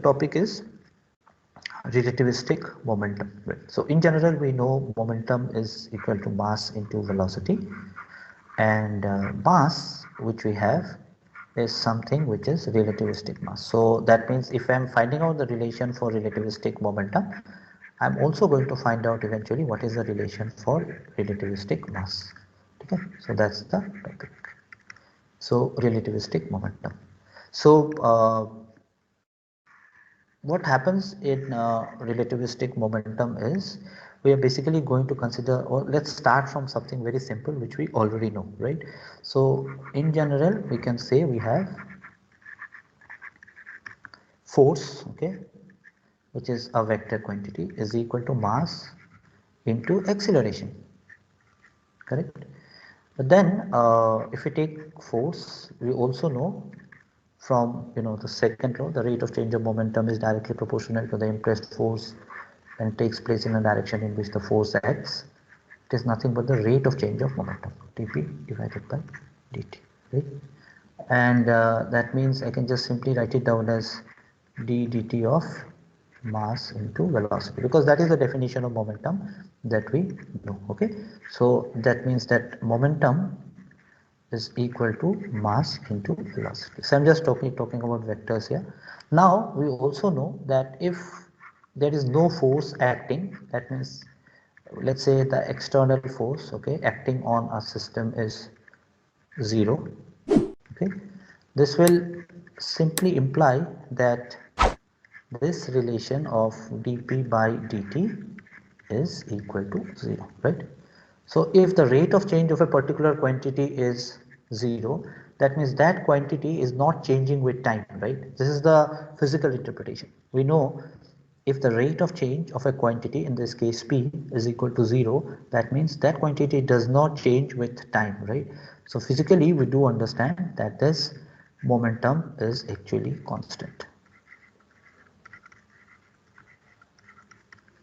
topic is relativistic momentum. Right? So in general, we know momentum is equal to mass into velocity, and mass which we have is something which is relativistic mass. So that means if I am finding out the relation for relativistic momentum, I am also going to find out eventually what is the relation for relativistic mass. Okay, so that's the topic. So relativistic momentum. So what happens in relativistic momentum is we are basically going to consider, or let's start from something very simple which we already know, right? So in general we can say we have force, okay, which is a vector quantity, is equal to mass into acceleration, correct? But then if we take force, we also know from the second law, the rate of change of momentum is directly proportional to the impressed force when it takes place in a direction in which the force acts. It is nothing but the rate of change of momentum, dp divided by dt, right? And that means I can just simply write it down as d dt of mass into velocity, because that is the definition of momentum that we know. Okay, so that means that momentum is equal to mass into velocity. So I'm just talking about vectors here. Now we also know that if there is no force acting, that means let's say the external force, okay, acting on a system is 0. Okay, this will simply imply that this relation of dp by dt is equal to 0, right? So if the rate of change of a particular quantity is 0, that means that quantity is not changing with time, right? This is the physical interpretation. We know if the rate of change of a quantity, in this case p, is equal to 0, that means that quantity does not change with time, right? So physically we do understand that this momentum is actually constant.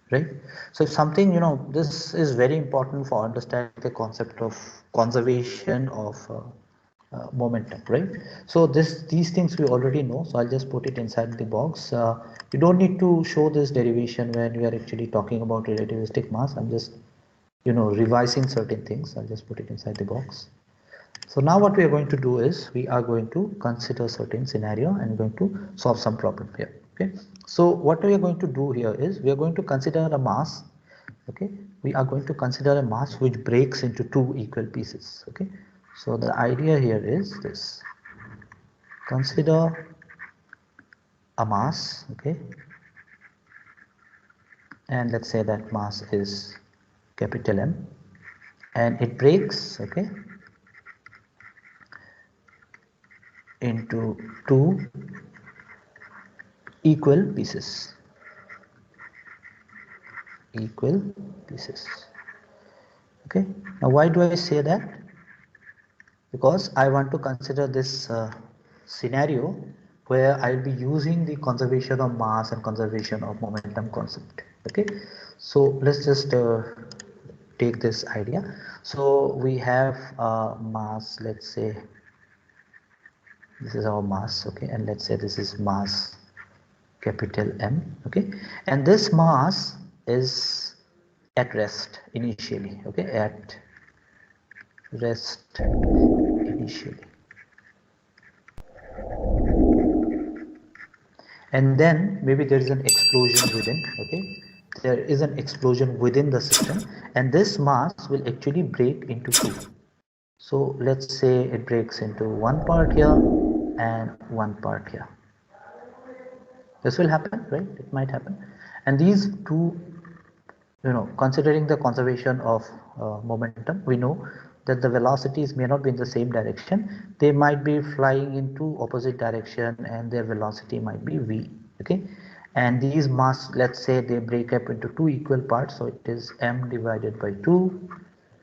Right? So if something, this is very important for understanding the concept of conservation of momentum, right? So these things we already know, so I'll just put it inside the box. You don't need to show this derivation when we are actually talking about relativistic mass. I'm just revising certain things. I'll just put it inside the box. So now what we are going to do is we are going to consider certain scenario and going to solve some problem here. Okay, so what we are going to do here is we are going to consider a mass. Okay, we are going to consider a mass which breaks into two equal pieces. Okay, so the idea here is this: consider a mass, okay, and let's say that mass is capital M, and it breaks, okay, into two equal pieces. Okay, now why do I say that? Because I want to consider this scenario where I'll be using the conservation of mass and conservation of momentum concept. Okay, so let's just take this idea. So we have mass, let's say this is our mass, okay, and let's say this is mass capital M, okay, and this mass is at rest initially, okay, at rest initially, and then maybe there is an explosion within, okay, there is an explosion within the system, and this mass will actually break into two. So let's say it breaks into one part here and one part here. This will happen, right? It might happen, and these two, considering the conservation of momentum, we know that the velocities may not be in the same direction. They might be flying into opposite direction, and their velocity might be v. Okay, and these mass, let's say they break up into two equal parts, so it is m divided by 2,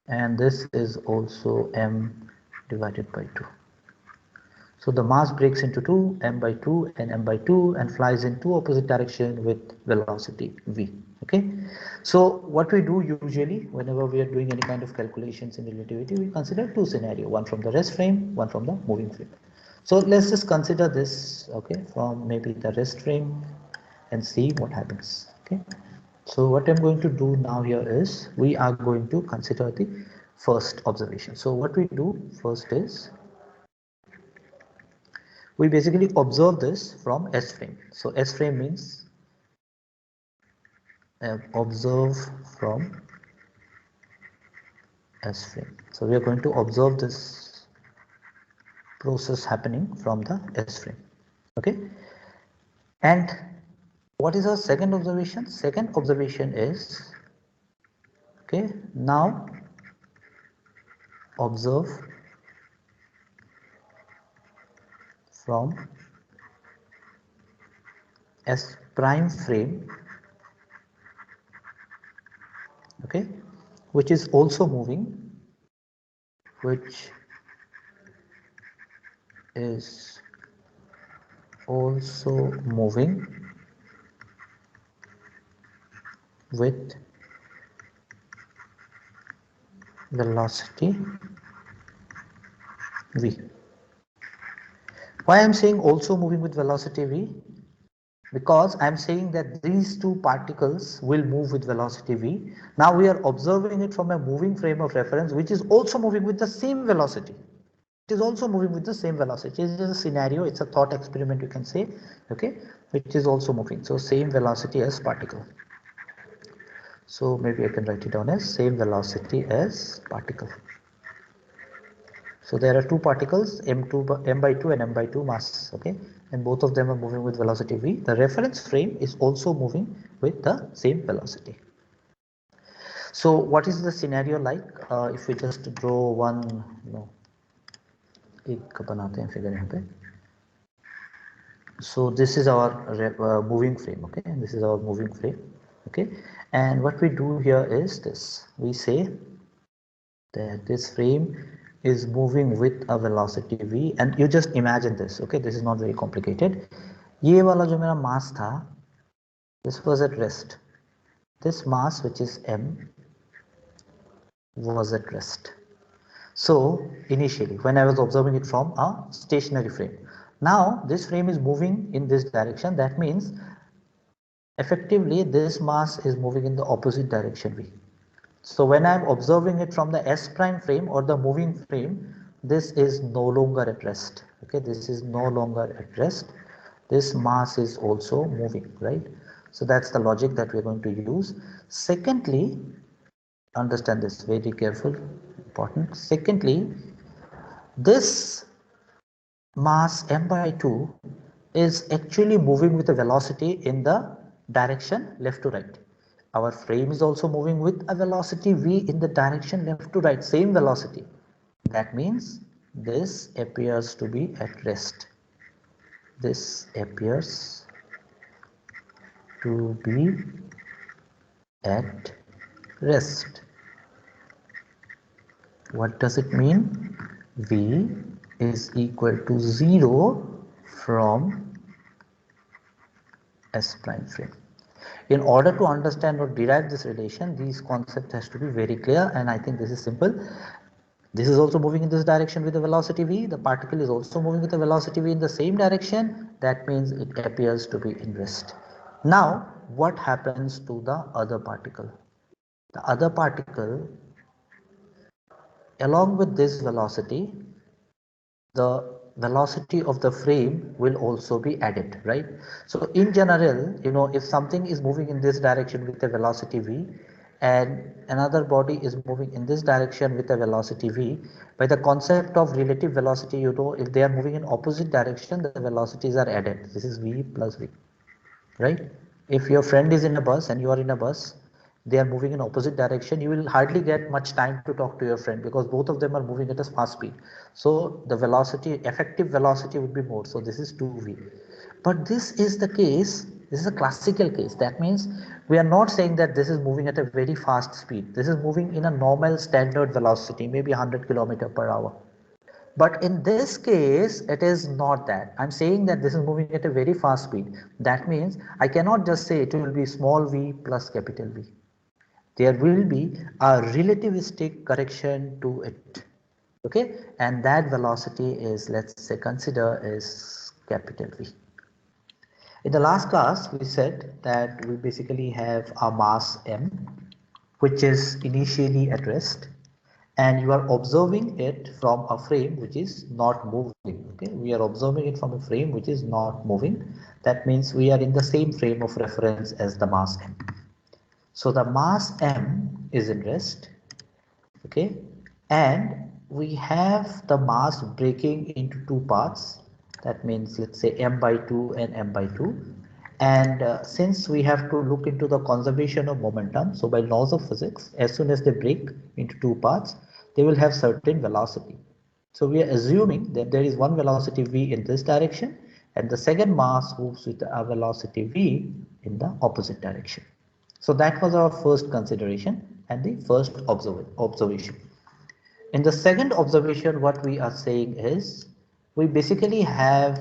and this is also m divided by 2. So the mass breaks into two, m by 2 and m by 2, and flies in two opposite direction with velocity v. Okay, so what we do usually whenever we are doing any kind of calculations in relativity, we consider two scenarios, one from the rest frame, one from the moving frame. So let's just consider this, okay, from maybe the rest frame, and see what happens. Okay, so what I'm going to do now here is we are going to consider the first observation. So what we do first is we basically observe this from S frame. So S frame means observe from S frame. So we are going to observe this process happening from the S frame. Okay, and what is our second observation? Second observation is, okay, now observe from S prime frame, okay, which is also moving, which is also moving with velocity v. Why I am saying also moving with velocity v? Because I am saying that these two particles will move with velocity v. Now we are observing it from a moving frame of reference which is also moving with the same velocity. It is also moving with the same velocity. It is a scenario, it's a thought experiment you can say, okay, which is also moving. So same velocity as particle. So maybe I can write it down as same velocity as particle. So there are two particles, m by 2 and m by 2 mass, okay, and both of them are moving with velocity v. The reference frame is also moving with the same velocity. So what is the scenario like? If we just draw one, एक बनाते हैं figure यहाँ पे. So this is our moving frame, okay, and this is our moving frame, okay, and what we do here is this: we say that this frame is moving with a velocity v, and you just imagine this, okay, this is not very complicated. ये वाला जो मेरा mass था, this was at rest. This mass, which is m, was at rest. So initially when I was observing it from a stationary frame, now this frame is moving in this direction. That means effectively this mass is moving in the opposite direction v. So when I am observing it from the S prime frame or the moving frame, this is no longer at rest. Okay, this is no longer at rest. This mass is also moving, right? So that's the logic that we're going to use. Secondly, understand this very careful, important. Secondly, this mass m by 2 is actually moving with a velocity in the direction left to right. Our frame is also moving with a velocity v in the direction left to right, same velocity. That means this appears to be at rest. This appears to be at rest. What does it mean? V is equal to 0 from S prime frame. In order to understand or derive this relation, these concepts has to be very clear, and I think this is simple. This is also moving in this direction with a velocity v. The particle is also moving with a velocity v in the same direction. That means it appears to be in rest. Now, what happens to the other particle? The other particle, along with this velocity, the velocity of the frame will also be added, right? So in general, if something is moving in this direction with a velocity v and another body is moving in this direction with a velocity v, by the concept of relative velocity, if they are moving in opposite direction, the velocities are added. This is v plus v, right? If your friend is in a bus and you are in a bus, they are moving in opposite direction, you will hardly get much time to talk to your friend because both of them are moving at a fast speed. So the velocity, effective velocity would be more. So this is 2v. But this is the case, this is a classical case. That means we are not saying that this is moving at a very fast speed. This is moving in a normal standard velocity, maybe 100 km per hour. But in this case, it is not that. I'm saying that this is moving at a very fast speed. That means I cannot just say it will be small v plus capital V. There will be a relativistic correction to it. Okay, and that velocity is, let's say, consider is capital V. In the last class, we said that we basically have a mass m, which is initially at rest, and you are observing it from a frame which is not moving. Okay, we are observing it from a frame which is not moving. That means we are in the same frame of reference as the mass m. So the mass m is in rest, okay, and we have the mass breaking into two parts. That means let's say m by 2 and m by 2, and since we have to look into the conservation of momentum, so by laws of physics, as soon as they break into two parts, they will have certain velocity. So we are assuming that there is one velocity v in this direction and the second mass moves with a velocity v in the opposite direction. So that was our first consideration and the first observation. In the second observation, what we are saying is we basically have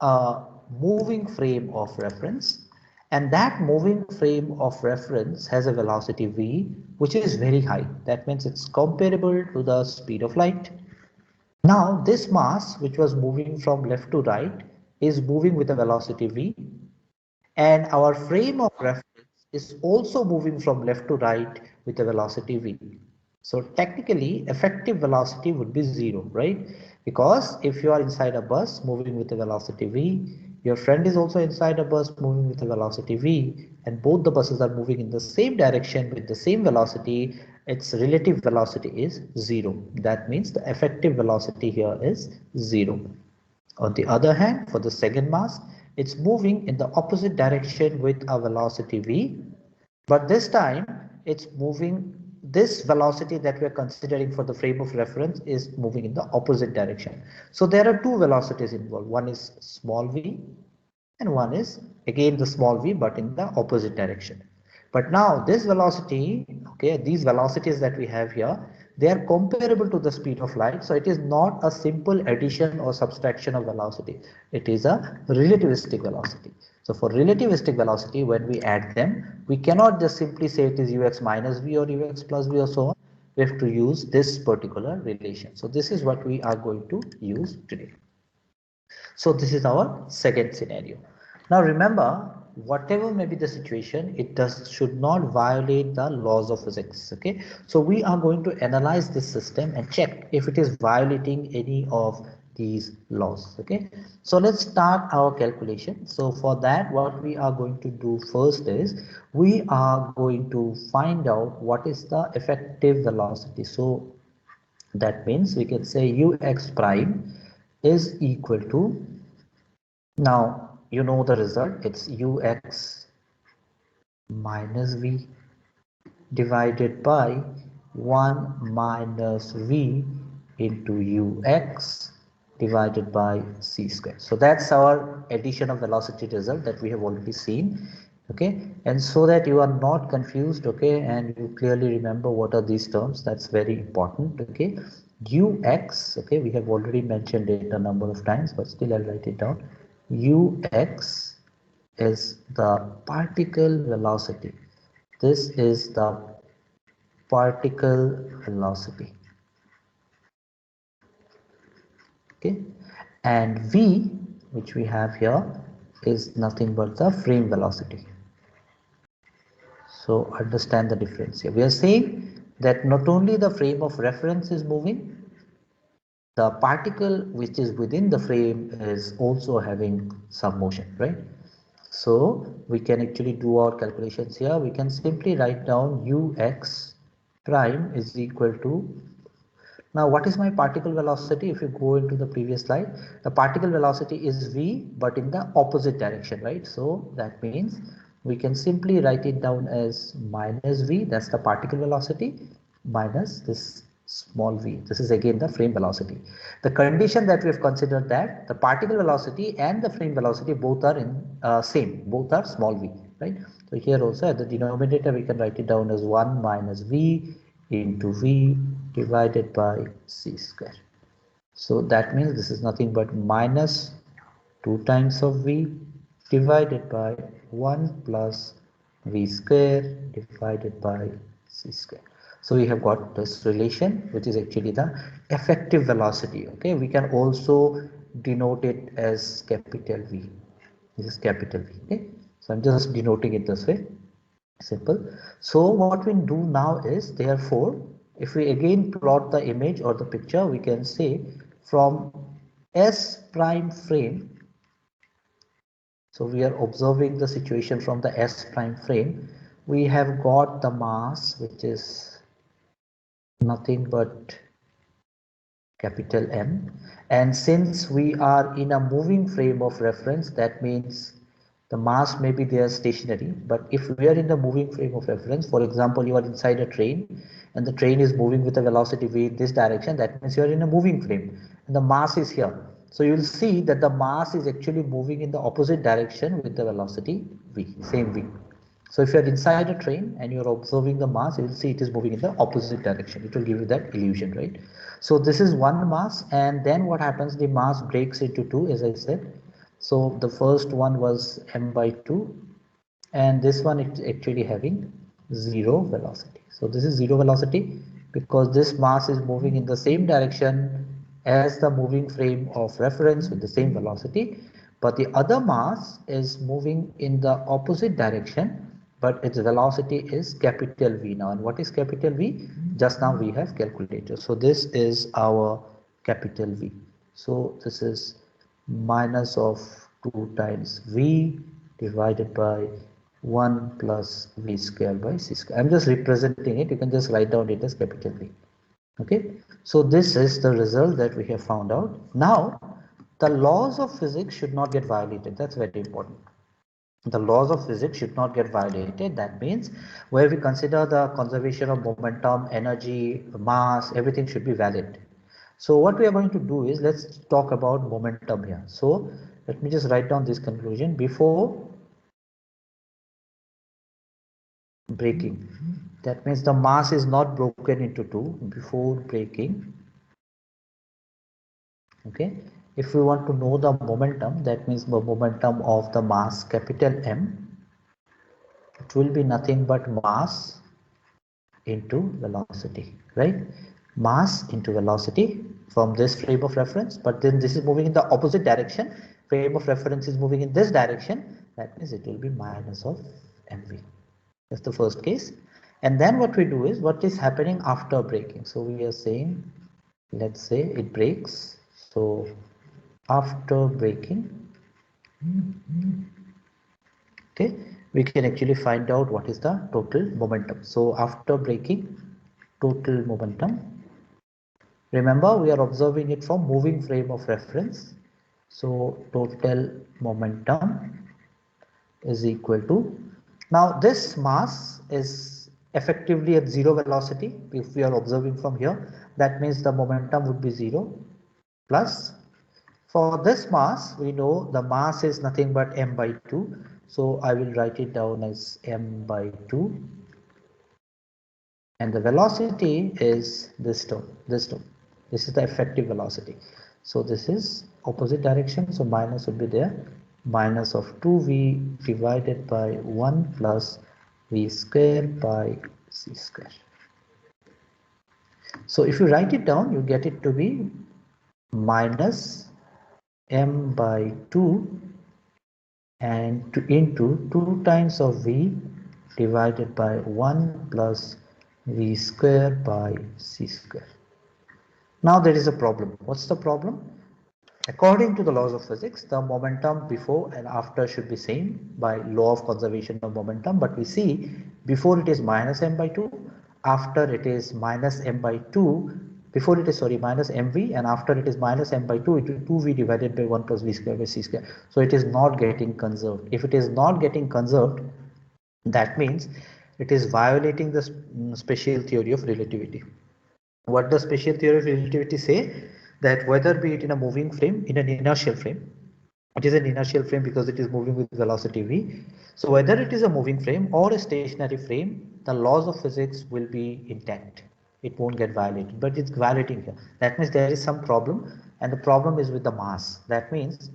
a moving frame of reference, and that moving frame of reference has a velocity v which is very high. That means it's comparable to the speed of light. Now this mass, which was moving from left to right, is moving with a velocity v, and our frame of reference is also moving from left to right with a velocity v. So technically effective velocity would be 0, right? Because if you are inside a bus moving with a velocity v, your friend is also inside a bus moving with a velocity v, and both the buses are moving in the same direction with the same velocity, its relative velocity is 0. That means the effective velocity here is 0. On the other hand, for the second mass, it's moving in the opposite direction with a velocity v, but this time it's moving, this velocity that we are considering for the frame of reference is moving in the opposite direction. So there are two velocities involved. One is small v and one is again the small v but in the opposite direction. But now this velocity, okay, these velocities that we have here, they are comparable to the speed of light. So it is not a simple addition or subtraction of velocity. It is a relativistic velocity. So for relativistic velocity, when we add them, we cannot just simply say it is ux minus v or ux plus v or so on. We have to use this particular relation. So this is what we are going to use today. So this is our second scenario. Now remember, whatever may be the situation, it should not violate the laws of physics. Okay, so we are going to analyze this system and check if it is violating any of these laws. Okay, so let's start our calculation. So for that, what we are going to do first is we are going to find out what is the effective velocity. So that means we can say ux prime is equal to, now you know the result, it's ux minus v divided by 1 minus v into ux divided by c square. So that's our addition of velocity result that we have already seen. Okay, and so that you are not confused, okay, and you clearly remember what are these terms, that's very important. Okay, ux, okay, we have already mentioned it a number of times, but still I'll write it down. Ux is the particle velocity. This is the particle velocity. Okay, and v, which we have here, is nothing but the frame velocity. So understand the difference here. We are saying that not only the frame of reference is moving, the particle which is within the frame is also having some motion, right? So we can actually do our calculations here. We can simply write down ux prime is equal to, now what is my particle velocity? If you go into the previous slide, the particle velocity is v but in the opposite direction, right? So that means we can simply write it down as minus v, that's the particle velocity, minus this small v. This is again the frame velocity. The condition that we have considered that the particle velocity and the frame velocity both are in same, both are small v, right? So here also at the denominator we can write it down as 1 minus v into v divided by c square. So that means this is nothing but minus 2 times of v divided by 1 plus v square divided by c square. So we have got this relation, which is actually the effective velocity. Okay, we can also denote it as capital V. This is capital V. Okay, so I'm just denoting it this way. Simple. So what we do now is, therefore, if we again plot the image or the picture, we can say from S prime frame. So we are observing the situation from the S prime frame. We have got the mass, which is nothing but capital M, and since we are in a moving frame of reference, that means the mass may be there stationary, but if we are in the moving frame of reference, for example, you are inside a train and the train is moving with a velocity v in this direction, that means you are in a moving frame and the mass is here. So you will see that the mass is actually moving in the opposite direction with the velocity v, same v. So if you are inside a train and you are observing the mass, you will see it is moving in the opposite direction. It will give you that illusion, right? So this is one mass, and then what happens? The mass breaks into two, as I said. So the first one was m by 2, and this one is actually having zero velocity. So this is zero velocity because this mass is moving in the same direction as the moving frame of reference with the same velocity, but the other mass is moving in the opposite direction, but its velocity is capital V now. And what is capital V? Just now we have calculated. So this is our capital V. So this is minus of 2 times V divided by 1 plus V square by C square. I'm just representing it. You can just write down it as capital V. Okay. So this is the result that we have found out. Now, the laws of physics should not get violated. That's very important. The laws of physics should not get violated. That means where we consider the conservation of momentum, energy, mass, everything should be valid. So what we are going to do is, let's talk about momentum here. So let me just write down this conclusion. Before breaking, that means the mass is not broken into two before breaking. Okay, if we want to know the momentum, that means the momentum of the mass capital M, it will be nothing but mass into velocity, right? Mass into velocity from this frame of reference, but then this is moving in the opposite direction. Frame of reference is moving in this direction. That means it will be minus of mv. That's the first case. And then what we do is, what is happening after breaking? So we are saying, let's say it breaks. So after breaking, okay, we can actually find out what is the total momentum. So after breaking, total momentum, remember we are observing it from moving frame of reference. So total momentum is equal to, now this mass is effectively at zero velocity. If we are observing from here, that means the momentum would be 0 plus, for this mass we know the mass is nothing but m by 2. So I will write it down as m by 2, and the velocity is this term, this term. This is the effective velocity. So this is opposite direction, so minus would be there, minus of 2v divided by 1 plus v square by c square. So if you write it down, you get it to be minus m by 2 and into 2 times of v divided by 1 plus v square by c square. Now there is a problem. What's the problem? According to the laws of physics, the momentum before and after should be same by law of conservation of momentum, but we see before it is minus m by 2, after it is minus m by 2, before it is, sorry, minus mv, and after it is minus m by 2, it will 2v divided by 1 plus v square by c square. So it is not getting conserved. If it is not getting conserved, that means it is violating the special theory of relativity. What does special theory of relativity say? That whether be it in a moving frame, in an inertial frame, it is an inertial frame because it is moving with velocity v. So whether it is a moving frame or a stationary frame, the laws of physics will be intact. It won't get violated, but it's violating here. That means there is some problem, and the problem is with the mass. That means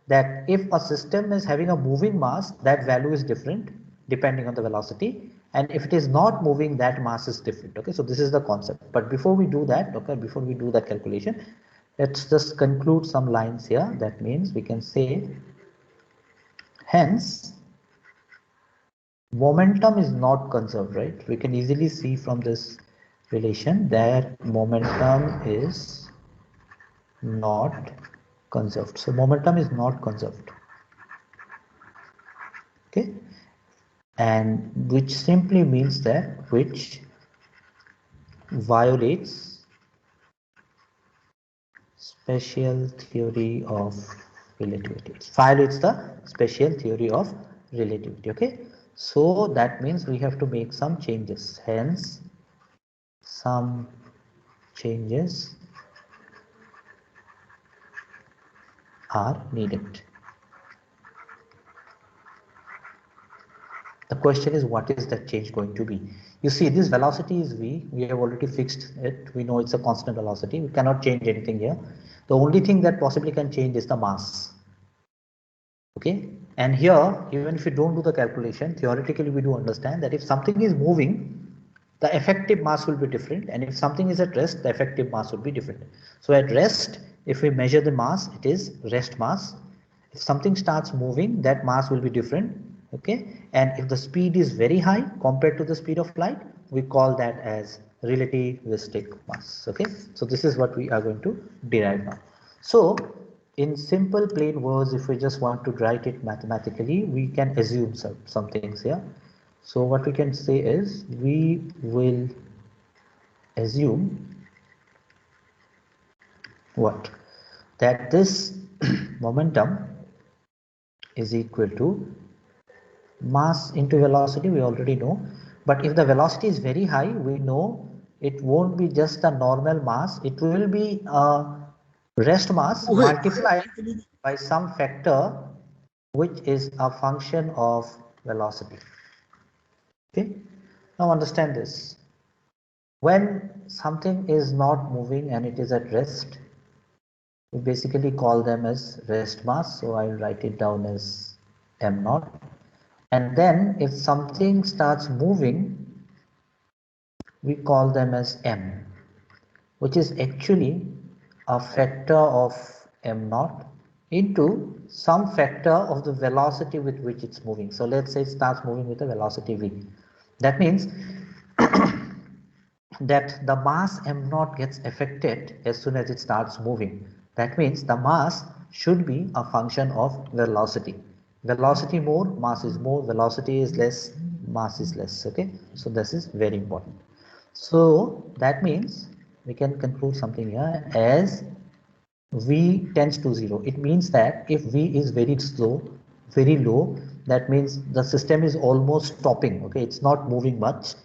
that if a system is having a moving mass, that value is different depending on the velocity, and if it is not moving, that mass is different. Okay, so this is the concept. But before we do that, okay, before we do that calculation, let's just conclude some lines here. That means we can say Hence, momentum is not conserved, right? We can easily see from this relation that momentum is not conserved. So momentum is not conserved. Okay, and which simply means that which violates special theory of relativity. It violates the special theory of relativity. Okay, so that means we have to make some changes. Hence, some changes are needed. The question is, what is that change going to be? You see, this velocity is v. We have already fixed it. We know it's a constant velocity. We cannot change anything here. The only thing that possibly can change is the mass. Okay, and here, even if you don't do the calculation, theoretically we do understand that if something is moving, the effective mass will be different, and if something is at rest, the effective mass will be different. So at rest, if we measure the mass, it is rest mass. If something starts moving, that mass will be different. Okay, and if the speed is very high compared to the speed of light, we call that as relativistic mass. Okay, so this is what we are going to derive now. So in simple plain words, if we just want to write it mathematically, we can assume some things here. So what we can say is, we will assume what? That this momentum is equal to mass into velocity, we already know. But if the velocity is very high, we know it won't be just a normal mass, it will be a rest mass multiplied by some factor which is a function of velocity. Okay, now understand this. When something is not moving and it is at rest, we basically call them as rest mass. So I'll write it down as m naught. And then if something starts moving, we call them as m, which is actually a factor of m naught into some factor of the velocity with which it's moving. So let's say it starts moving with a velocity v. That means that the mass m naught gets affected as soon as it starts moving. That means the mass should be a function of velocity. Velocity more, mass is more, velocity is less, mass is less. Okay, so this is very important. So that means we can conclude something here as v tends to 0. It means that if v is very slow, very low, that means the system is almost stopping. Okay, it's not moving much.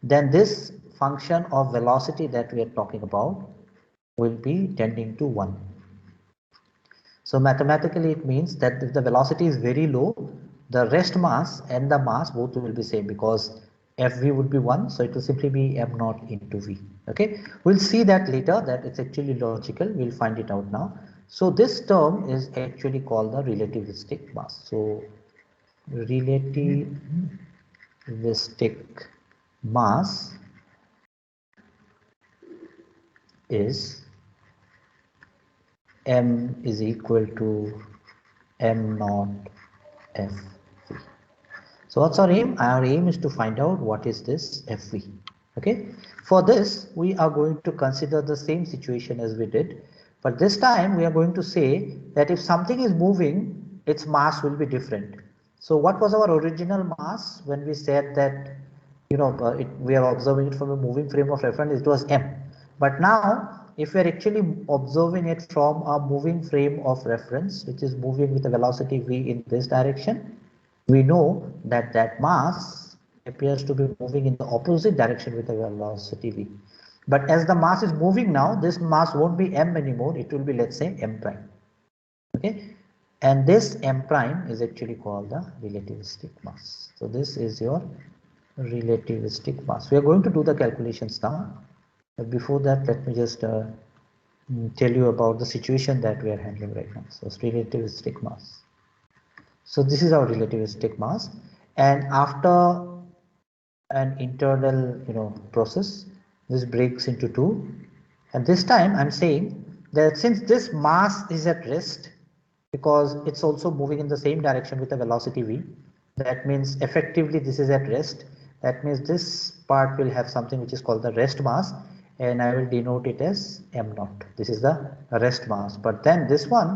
Then this function of velocity that we are talking about will be tending to 1. So mathematically it means that if the velocity is very low, the rest mass and the mass both will be same, because Fv would be 1, so it will simply be m naught into v. Okay, we'll see that later, that it's actually logical. We'll find it out now. So this term is actually called the relativistic mass. So relativistic mass is m is equal to m naught Fv. So what's our aim? Our aim is to find out what is this Fv. Okay. For this, we are going to consider the same situation as we did, but this time we are going to say that if something is moving, its mass will be different. So what was our original mass when we said that, you know, we are observing it from a moving frame of reference? It was m. But now, if we are actually observing it from a moving frame of reference, which is moving with a velocity v in this direction, we know that that mass appears to be moving in the opposite direction with a velocity v. But as the mass is moving now, this mass won't be m anymore. It will be, let's say, m prime. Okay, and this m prime is actually called the relativistic mass. So this is your relativistic mass. We are going to do the calculations now. But before that, let me just tell you about the situation that we are handling right now. So it's relativistic mass. So this is our relativistic mass, and after an internal, process, this breaks into two. And this time I'm saying that since this mass is at rest, because it's also moving in the same direction with a velocity v. That means effectively this is at rest. That means this part will have something which is called the rest mass, and I will denote it as m naught. This is the rest mass. But then this one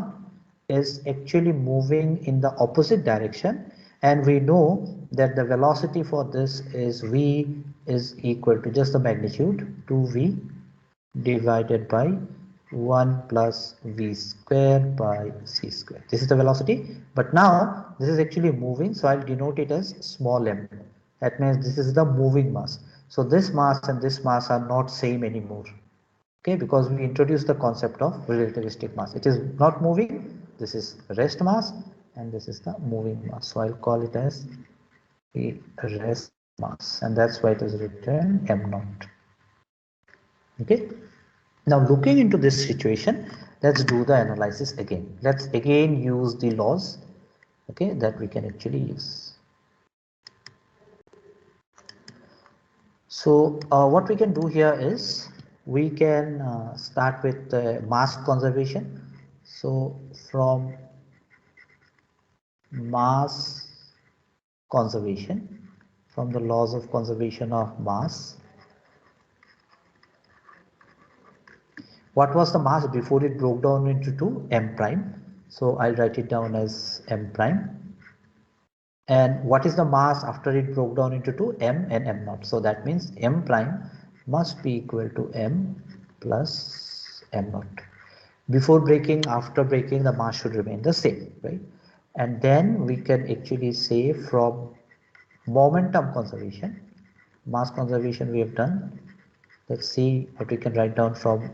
is actually moving in the opposite direction, and we know that the velocity for this is v is equal to just the magnitude 2v divided by 1 plus v square by c square. This is the velocity, but now this is actually moving, so I'll denote it as small m. That means this is the moving mass. So this mass and this mass are not same anymore. Okay, because we introduced the concept of relativistic mass. It is not moving, this is rest mass, and this is the moving mass. So I'll call it as the rest mass, and that's why it is written m naught. Okay. Now looking into this situation, let's do the analysis again. Let's again use the laws, okay, that we can actually use. So what we can do here is we can start with mass conservation. So from mass conservation, from the laws of conservation of mass, what was the mass before it broke down into 2? M prime. So I'll write it down as M prime. And what is the mass after it broke down into 2? M and M naught. So that means M prime must be equal to M plus M naught. Before breaking, after breaking, the mass should remain the same, right? And then we can actually say from momentum conservation, mass conservation we have done. Let's see what we can write down from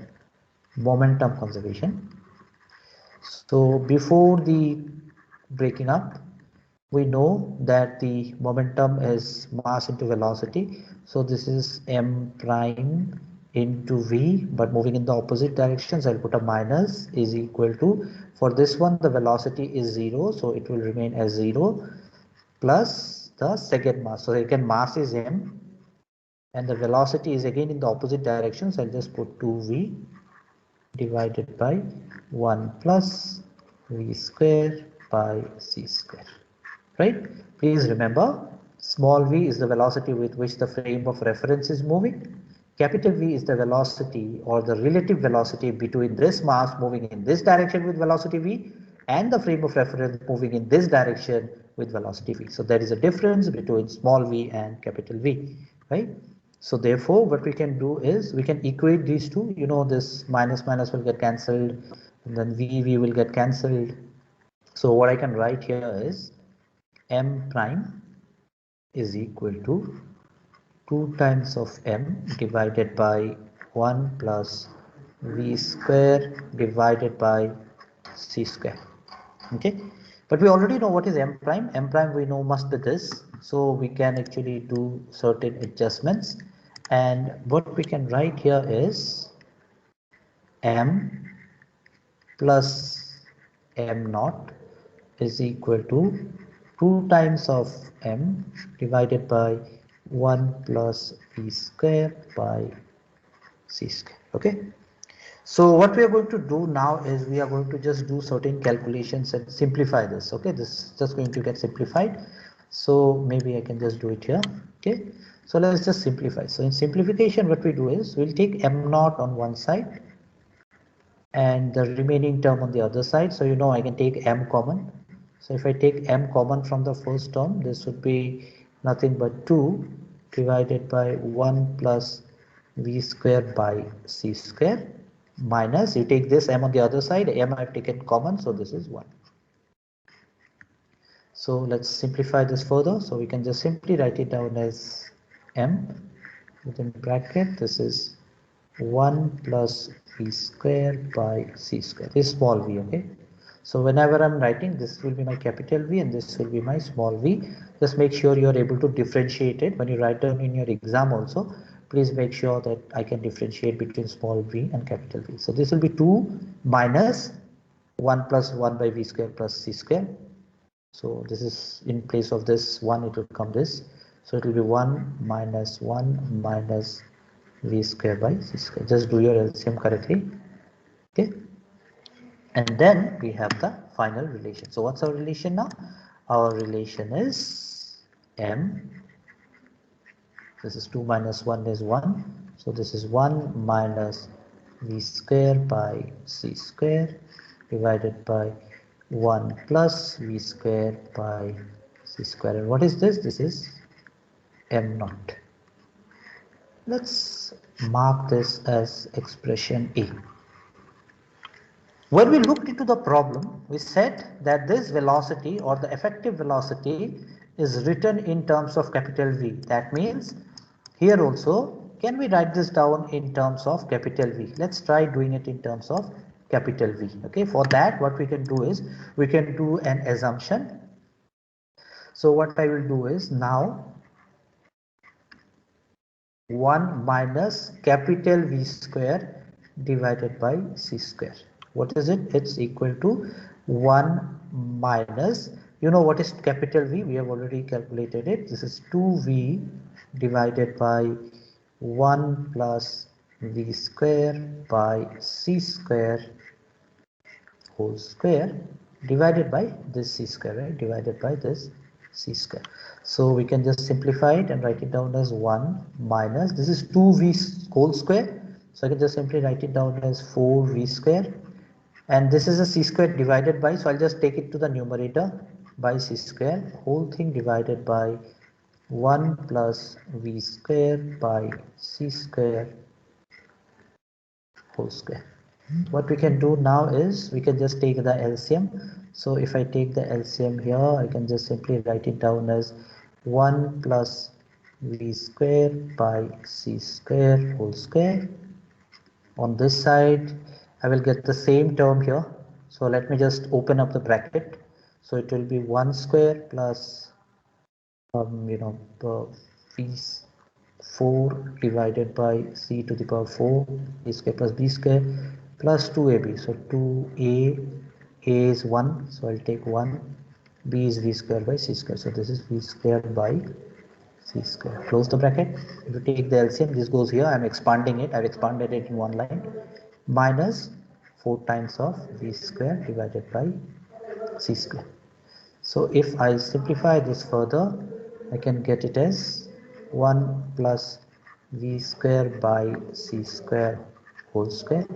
momentum conservation. So before the breaking up, we know that the momentum is mass into velocity. So this is m prime into v, but moving in the opposite direction. So I'll put a minus is equal to, for this one the velocity is 0, so it will remain as 0 plus the second mass. So again mass is m and the velocity is again in the opposite direction. So I'll just put 2v divided by 1 plus v square by c square. Right? Please remember, small v is the velocity with which the frame of reference is moving. Capital V is the velocity or the relative velocity between this mass moving in this direction with velocity v and the frame of reference moving in this direction with velocity v. So there is a difference between small v and capital V, right? So therefore what we can do is we can equate these two. You know, this minus minus will get cancelled and then v will get cancelled. So what I can write here is m prime is equal to 2 times of m divided by 1 plus v square divided by c square. Okay, but we already know what is m prime. M prime we know must be this, so we can actually do certain adjustments, and what we can write here is m plus m naught is equal to 2 times of m divided by 1 plus v square by c square. Okay, so what we are going to do now is we are going to just do certain calculations and simplify this. Okay, this is just going to get simplified, so maybe I can just do it here. Okay, so let's just simplify. So in simplification what we do is we'll take m naught on one side and the remaining term on the other side. So you know I can take m common. So if I take m common from the first term, this would be nothing but 2 divided by 1 plus v square by c square minus, you take this m on the other side, m I have taken common, so this is 1. So let's simplify this further. So we can just simply write it down as m within bracket, this is 1 plus v square by c square. This is small v. Okay, so whenever I'm writing, this will be my capital V and this will be my small v. Just make sure you are able to differentiate it when you write down in your exam also. Please make sure that I can differentiate between small v and capital V. So this will be 2 minus 1 plus 1 by v square plus c square. So this is in place of this 1, it will come this. So it will be 1 minus 1 minus v square by c square. Just do your LCM correctly. Okay, and then we have the final relation. So what's our relation now? Our relation is m. This is 2 minus 1 is 1. So this is 1 minus v square by c square divided by 1 plus v square by c square. And what is this? This is m naught. Let's mark this as expression A. When we looked into the problem, we said that this velocity or the effective velocity is written in terms of capital V. That means here also, can we write this down in terms of capital V? Let's try doing it in terms of capital V. Okay, for that what we can do is we can do an assumption. So what I will do is now 1 minus capital V square divided by c square. What is it? It's equal to 1 minus, you know what is capital V? We have already calculated it. This is 2V divided by 1 plus V square by c square whole square divided by this c square, right? Divided by this c square. So we can just simplify it and write it down as 1 minus, this is 2v whole square. So I can just simply write it down as 4v square. And this is a c square divided by, so I'll just take it to the numerator by c square, whole thing divided by 1 plus v square by c square whole square. What we can do now is we can just take the LCM. So if I take the LCM here, I can just simply write it down as 1 plus v square by c square whole square. On this side, I will get the same term here. So let me just open up the bracket. So it will be 1 square plus v 4 divided by c to the power 4 a square plus b square plus 2ab. So 2a is 1, so I'll take 1, b is v square by c square. So this is v square by c square. Close the bracket. If you take the LCM, this goes here. I'm expanding it. I've expanded it in one line. Minus 4 times of v square divided by c square. So if I simplify this further, I can get it as 1 plus v square by c square whole square,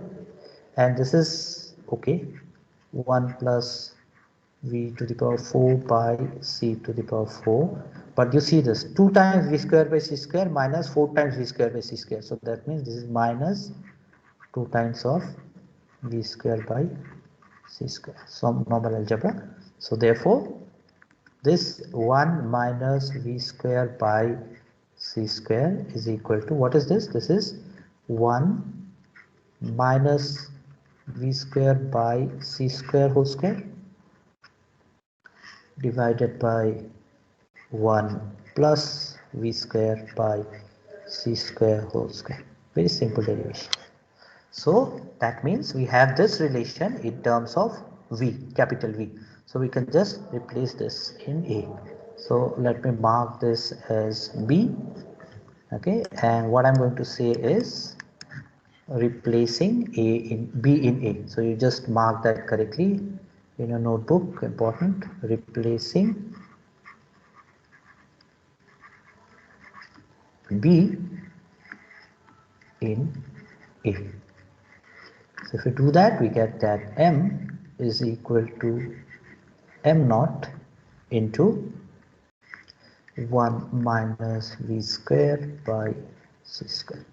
and this is okay, 1 plus v to the power 4 by c to the power 4. But you see this 2 times v square by c square minus 4 times v square by c square. So that means this is minus 2 times of v square by c square. Some normal algebra. So therefore this 1 minus v square by c square is equal to, what is this? This is 1 minus v square by c square whole square divided by 1 plus v square by c square whole square. Very simple derivation. So that means we have this relation in terms of v, capital V. So we can just replace this in A. So let me mark this as B. Okay, and what I'm going to say is replacing A in B in A. So you just mark that correctly in your notebook. Important. Replacing B in A. So if we do that, we get that M is equal to m naught into 1 minus v square by c square.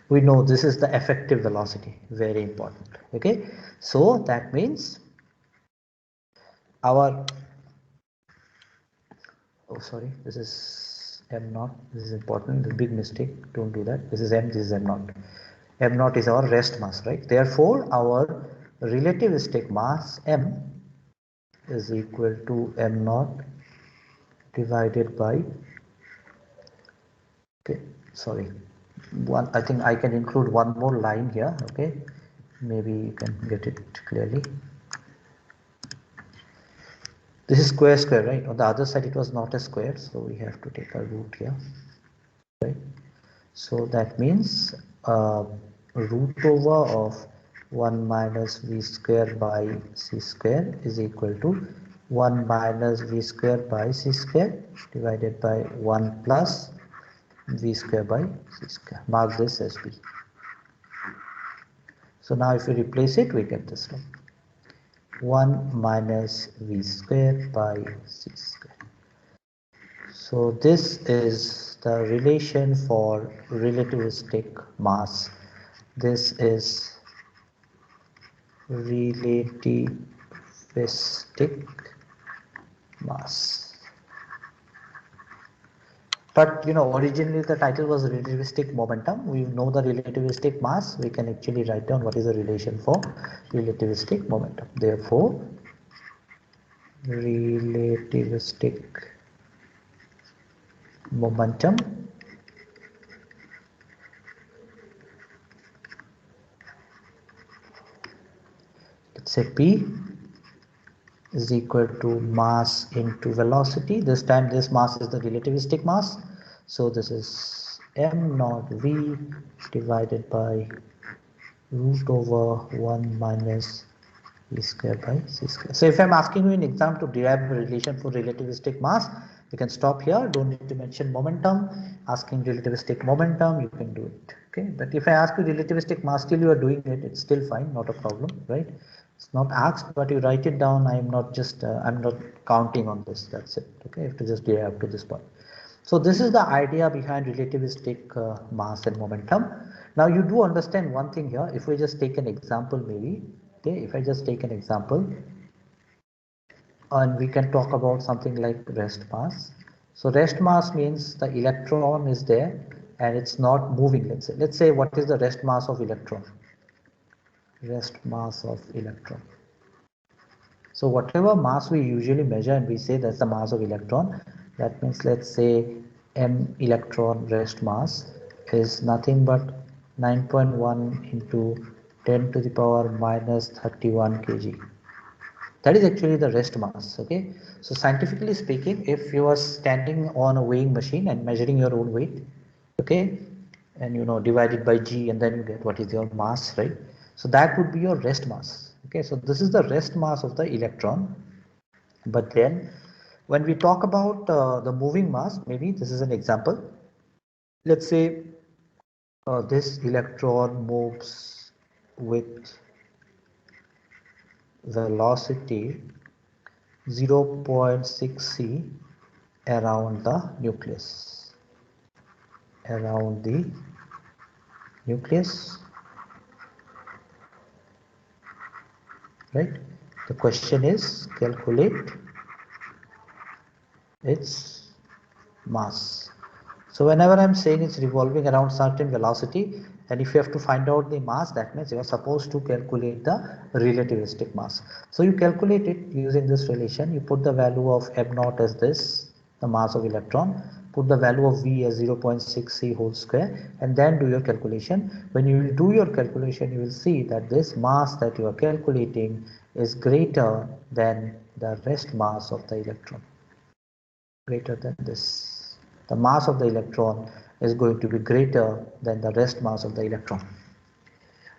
We know this is the effective velocity, very important. Okay, so that means our, oh sorry, this is m naught, this is important, this is a big mistake, don't do that. This is m, this is m naught. M naught is our rest mass, right? Therefore our relativistic mass m is equal to m naught divided by, okay, sorry, one, I think I can include one more line here. Okay, maybe you can get it clearly. This is square square, right? On the other side it was not a square, so we have to take a root here, right? So that means root over of 1 minus v square by c square is equal to 1 minus v square by c square divided by 1 plus v square by c square. Mark this as b. So now if we replace it, we get this one. 1 minus v square by c square. So this is the relation for relativistic mass. This is relativistic mass. But originally the title was relativistic momentum. We know the relativistic mass. We can actually write down what is the relation for relativistic momentum. Therefore, relativistic momentum let's say P is equal to mass into velocity. This time this mass is the relativistic mass. So this is m naught v divided by root over 1 minus v square by c square. So if I'm asking you an exam to derive a relation for relativistic mass, you can stop here. Don't need to mention momentum. Asking relativistic momentum, you can do it. Okay, but if I ask you relativistic mass, still you are doing it, it's still fine, not a problem, right? It's not asked, but you write it down. I'm not counting on this. That's it. Okay, you have to just derive to this point. So this is the idea behind relativistic mass and momentum. Now you do understand one thing here. If we just take an example, maybe, okay, if I just take an example, and we can talk about something like rest mass. So rest mass means the electron is there and it's not moving. Let's say what is the rest mass of electron? Rest mass of electron. So whatever mass we usually measure and we say that's the mass of electron, that means let's say m electron rest mass is nothing but 9.1 into 10 to the power minus 31 kg. That is actually the rest mass. Okay, so scientifically speaking, if you are standing on a weighing machine and measuring your own weight, okay, and divided by g, and then you get what is your mass, right? So that would be your rest mass. Okay, so this is the rest mass of the electron. But then when we talk about the moving mass, maybe this is an example. Let's say this electron moves with velocity 0.6 c around the nucleus. Around the nucleus, right? The question is calculate its mass. So whenever I'm saying it's revolving around certain velocity, and if you have to find out the mass, that means you are supposed to calculate the relativistic mass. So you calculate it using this relation. You put the value of m naught as this, the mass of electron, put the value of v as 0.6 c whole square, and then do your calculation. When you will do your calculation, you will see that this mass that you are calculating is greater than the rest mass of the electron. Greater than this. The mass of the electron is going to be greater than the rest mass of the electron.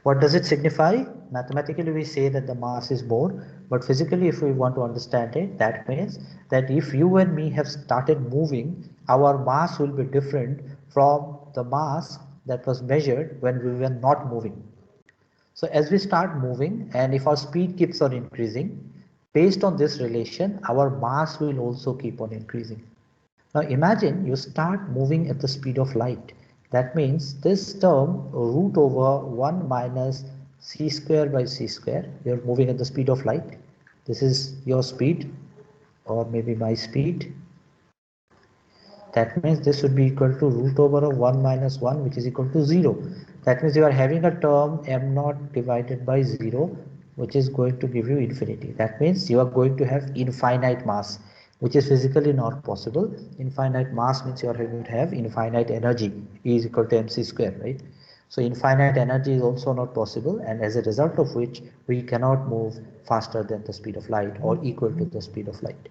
What does it signify? Mathematically we say that the mass is more, but physically if we want to understand it, that means that if you and me have started moving, our mass will be different from the mass that was measured when we were not moving. So as we start moving, and if our speed keeps on increasing, based on this relation, our mass will also keep on increasing. Now imagine you start moving at the speed of light. That means this term root over 1 minus c square by c square, you're moving at the speed of light. This is your speed, or maybe my speed. That means this would be equal to root over of 1 minus 1, which is equal to 0. That means you are having a term m naught divided by 0, which is going to give you infinity. That means you are going to have infinite mass, which is physically not possible. Infinite mass means you are going to have infinite energy. E is equal to mc square, right? So infinite energy is also not possible, and as a result of which we cannot move faster than the speed of light or equal to the speed of light.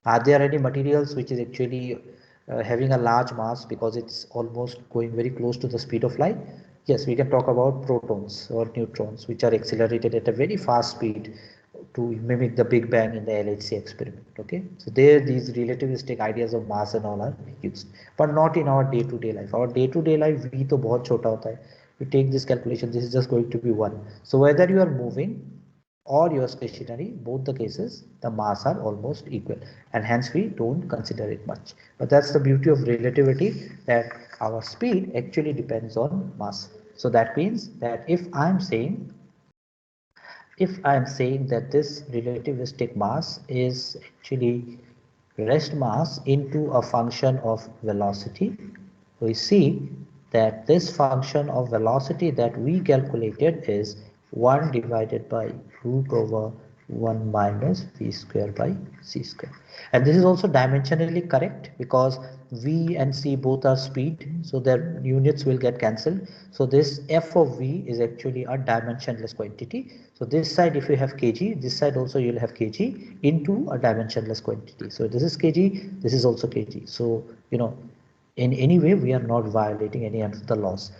Are there any materials which is actually having a large mass because it's almost going very close to the speed of light? Yes, we can talk about protons or neutrons, which are accelerated at a very fast speed to mimic the Big Bang in the LHC experiment. Okay, so there these relativistic ideas of mass and all are used, but not in our day-to-day life. Our day-to-day life, v to बहुत छोटा होता है. You take this calculation, this is just going to be 1. So whether you are moving or you are stationary, both the cases, the mass are almost equal, and hence we don't consider it much. But that's the beauty of relativity, that our speed actually depends on mass. So that means that if I am saying that this relativistic mass is actually rest mass into a function of velocity, we see that this function of velocity that we calculated is 1 divided by root over 1 minus v square by c square. And this is also dimensionally correct because v and c both are speed, so their units will get cancelled. So this f of v is actually a dimensionless quantity. So this side, if you have kg, this side also you will have kg into a dimensionless quantity. So this is kg, this is also kg. So in any way we are not violating any of the laws.